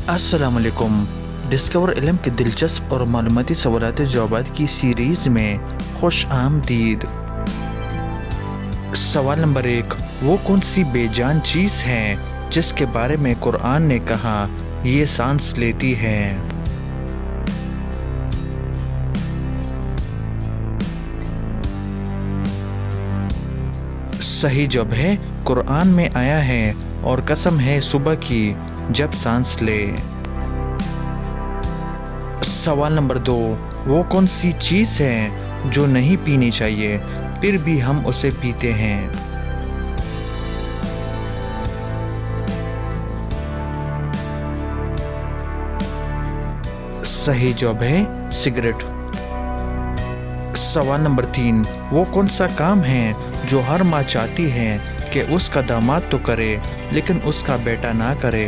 अस्सलाम वालेकुम। डिस्कवर इल्म के दिलचस्प और मालूमाती सवालात जवाबात की सीरीज़ में खुश आमदीद। सवाल नंबर 1, वो कौन सी बेजान चीज़ है जिसके बारे में कुरान ने कहा ये सांस लेती है? सही जवाब है कुरान में आया है और कसम है सुबह की जब सांस ले। सवाल नंबर 2, वो कौन सी चीज़ है जो नहीं पीनी चाहिए फिर भी हम उसे पीते हैं? सही जवाब है सिगरेट। सवाल नंबर 3, वो कौन सा काम है जो हर माँ चाहती है कि उसका दामाद तो करे लेकिन उसका बेटा ना करे?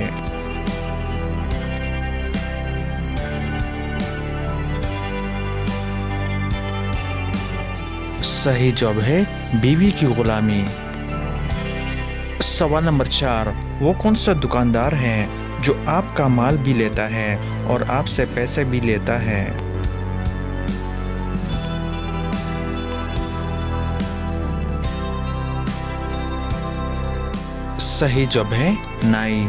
सही जवाब है बीवी की गुलामी। सवाल नंबर 4, वो कौन सा दुकानदार है जो आपका माल भी लेता है और आपसे पैसे भी लेता है? सही जवाब है नाई।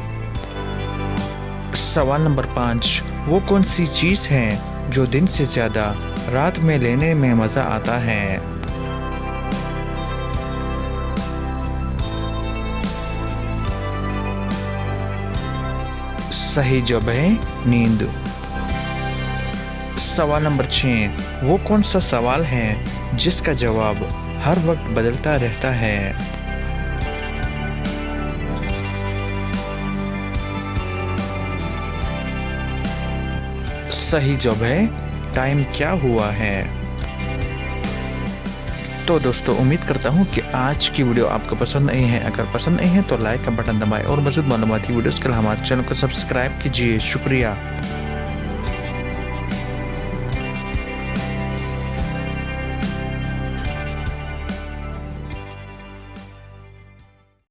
सवाल नंबर 5, वो कौन सी चीज़ है जो दिन से ज़्यादा रात में लेने में मज़ा आता है? सही जवाब है नींद। सवाल नंबर 6, वो कौन सा सवाल है जिसका जवाब हर वक्त बदलता रहता है? सही जवाब है टाइम क्या हुआ है। तो दोस्तों उम्मीद करता हूँ कि आज की वीडियो आपको पसंद आई है। अगर पसंद आई है तो लाइक का बटन दबाएं और मज़ीद मालूमाती वीडियोज़ के लिए हमारे चैनल को सब्सक्राइब कीजिए। शुक्रिया।